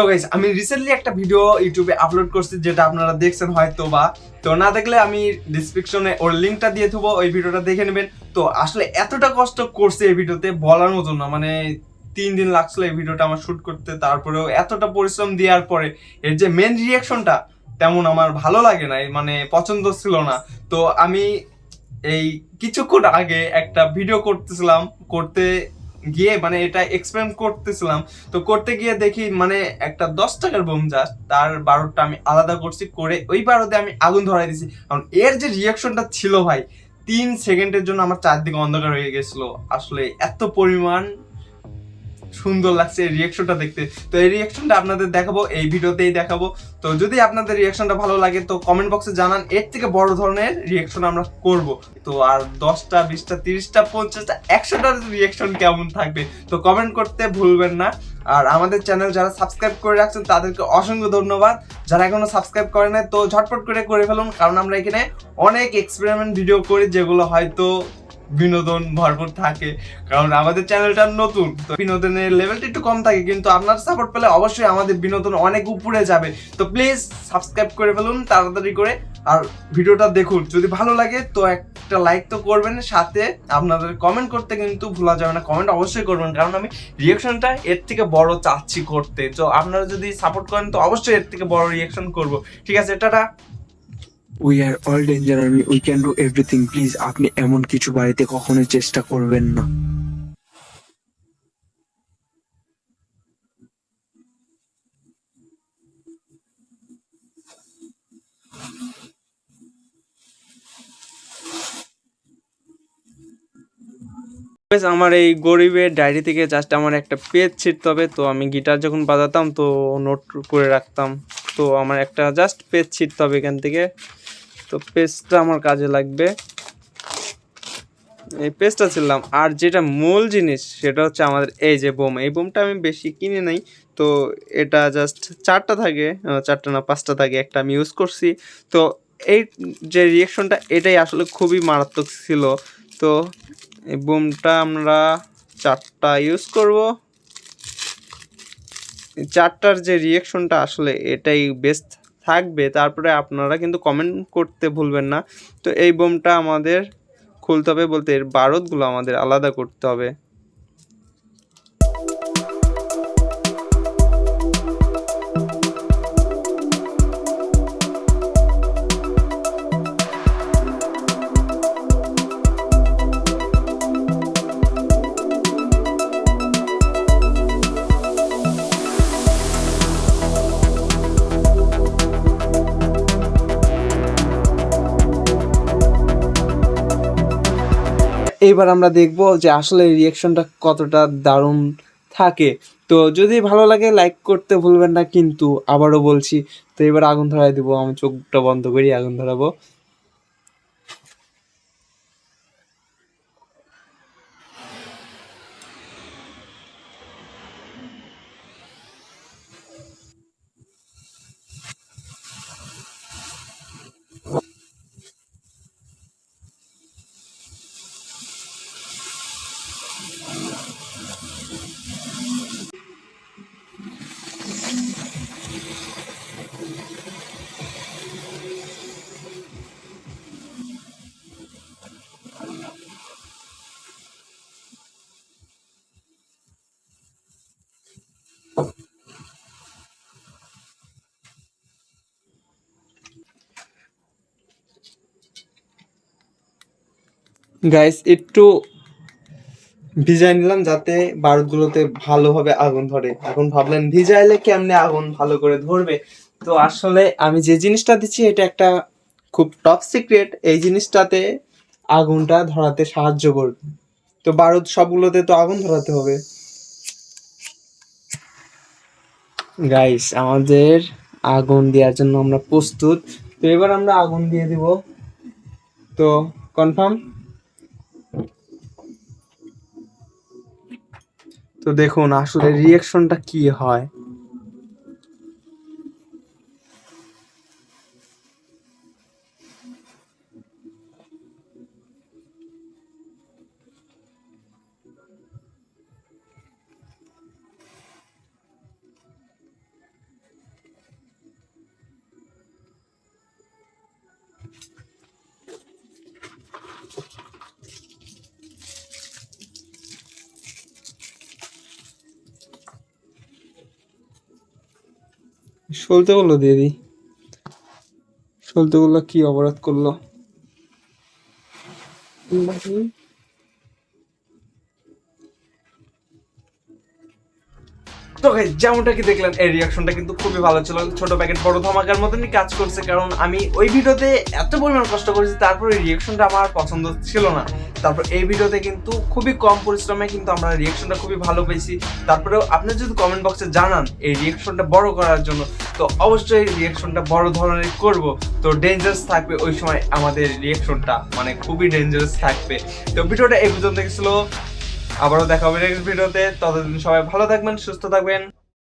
তো গাইস আমি রিসেন্টলি একটা ভিডিও ইউটিউবে আপলোড করছি, যেটা আপনারা দেখছেন হয়তো বা। তো না দেখলে আমি ডিসক্রিপশনে ওর লিঙ্কটা দিয়ে দেবো, ওই ভিডিওটা দেখে নেবেন। তো আসলে এতটা কষ্ট করছে এই ভিডিওতে বলার মতো না, মানে 3 দিন লাগছিল এই ভিডিওটা আমার শুট করতে। তারপরেও এতটা পরিশ্রম দেওয়ার পরে এর যে মেন রিয়াকশনটা তেমন আমার ভালো লাগে না, মানে পছন্দ ছিল না। তো আমি এই কিছুক্ষণ আগে একটা ভিডিও করতেছিলাম, করতে গিয়ে মানে এটা এক্সপেরিমেন্ট করতেছিলাম। তো করতে গিয়ে দেখি মানে একটা 10 টাকার বোম, জাস্ট তার বারোটা আমি আলাদা করছি, করে ওই বারোতে আমি আগুন ধরাই দিছি। কারণ এর যে রিয়াকশনটা ছিল ভাই, 3 সেকেন্ডের জন্য আমার চারদিকে অন্ধকার হয়ে গেছিল। আসলে এত পরিমাণ সুন্দর লাগছে এই রিয়াকশনটা দেখতে। তো এই রিয়াকশনটা আপনাদের দেখাবো, এই ভিডিওতেই দেখাবো। তো যদি আপনাদের রিয়াকশনটা ভালো লাগে তো কমেন্ট বক্সে জানান, এর থেকে বড় ধরনের রিয়াকশন আমরা করব। তো আর 10টা 20টা 30টা 50টা 100টার রিয়াকশন কেমন থাকবে তো কমেন্ট করতে ভুলবেন না। আর আমাদের চ্যানেল যারা সাবস্ক্রাইব করে রাখছেন তাদেরকে অসংখ্য ধন্যবাদ। যারা এখনো সাবস্ক্রাইব করে নাই তো ঝটপট করে ফেলুন, কারণ আমরা এখানে অনেক এক্সপেরিমেন্ট ভিডিও করি যেগুলো হয়তো বিনোদন ভরপুর থাকে। কারণ আমাদের চ্যানেলটা নতুন, তো বিনোদনের লেভেলটা একটু কম থাকে, কিন্তু আপনার সাপোর্ট পেলে অবশ্যই আমাদের বিনোদন অনেক উপরে যাবে। তো প্লিজ সাবস্ক্রাইব করে ফেলুন তাড়াতাড়ি করে, আর ভিডিওটা দেখুন। যদি ভালো লাগে তো একটা লাইক তো করবেন, সাথে আপনাদের কমেন্ট করতে কিন্তু ভুলা যাবে না, কমেন্ট অবশ্যই করবেন, কারণ আমি রিয়াকশনটা এর থেকে বড় চাচ্ছি করতে। তো আপনারা যদি সাপোর্ট করেন তো অবশ্যই এর থেকে বড় রিয়াকশন করব। ঠিক আছে, tata. We are all danger army, we can do everything. Please আপনি এমন কিছু বাড়িতে কখনোই চেষ্টা করবেন না। আমার এই গরিবের ডায়েরি থেকে জাস্ট আমার একটা পেজ ছিঁড়তে হবে। তো আমি গিটার যখন বাজাতাম তো নোট করে রাখতাম, তো আমার একটা জাস্ট পেজ ছিঁড়তে হবে এখান থেকে। তো পেজটা আমার কাজে লাগবে, এই পেজটা ছিলাম। আর যেটা মূল জিনিস সেটা হচ্ছে আমাদের এই যে বোম, এই বোমটা আমি বেশি কিনে নাই। তো এটা জাস্ট 4টা থাকে, 4টা না 5টা থাকে, একটা আমি ইউজ করছি। তো এই যে রিয়াকশনটা এটাই আসলে খুবই মারাত্মক ছিল। তো এই বোমটা আমরা 4টা ইউজ করব। 4টার যে রিয়াকশনটা আসলে এটাই বেস্ট থাকবে। তারপরে আপনারা কিন্তু কমেন্ট করতে ভুলবেন না। তো এই বোমটা আমাদের খুলতে হবে, বলতে এর বারুদগুলো আমাদের আলাদা করতে হবে। এইবার আমরা দেখব যে আসলে রিয়াকশনটা কতটা দারুণ থাকে। তো যদি ভালো লাগে লাইক করতে ভুলবেন না, কিন্তু আবারও বলছি। তো এবার আগুন ধরাই দেবো, আমি চোখটা বন্ধ করি আগুন ধরাবো। গাইস একটু ভিজাই নিলাম যাতে বারুদগুলোতে ভালোভাবে আগুন ধরে। এখন ভাবলেন ভিজাইলে কেমনে আগুন ভালো করে ধরবে। তো আসলে আমি যে জিনিসটা দিচ্ছি এটা একটা খুব টপ সিক্রেট, এই জিনিসটাতে আগুনটা ধরাতে সাহায্য করবে। তো বারুদ সবগুলোতে তো আগুন ধরাতে হবে। গাইস আমাদের আগুন দেওয়ার জন্য আমরা প্রস্তুত। তো এবার আমরা আগুন দিয়ে দিব। তো কনফার্ম? তো দেখুন আসলে রিয়াকশনটা কি হয়। সলতেগুলো দিয়ে দিই। সলতেগুলো কি অপরাধ করলো? তো guys, যেমনটা কি দেখলেন এই রিয়াকশনটা কিন্তু খুবই ভালো ছিল, ছোট প্যাকেট বড় ধামাকার মতনই কাজ করছে, কারণ আমি ওই ভিডিওতে এত পরিমাণ কষ্ট করেছি, তারপরে রিয়াকশনটা আমার পছন্দ ছিল না। তারপর এই ভিডিওতে কিন্তু খুবই কম পরিশ্রমে কিন্তু আমরা রিয়াকশনটা খুবই ভালো পেয়েছি। তারপরেও আপনি যদি কমেন্ট বক্সে জানান এই রিয়াকশনটা বড় করার জন্য, তো অবশ্যই রিয়াকশনটা বড় ধরনের করব। তো ডেঞ্জারাস থাকবে ওই সময় আমাদের রিয়াকশনটা, মানে খুবই ডেঞ্জারাস থাকবে। তো ভিডিওটা এই পর্যন্ত ছিল, আবারও দেখা হবে নেক্সট ভিডিওতে। ততদিন সবাই ভালো থাকবেন, সুস্থ থাকবেন।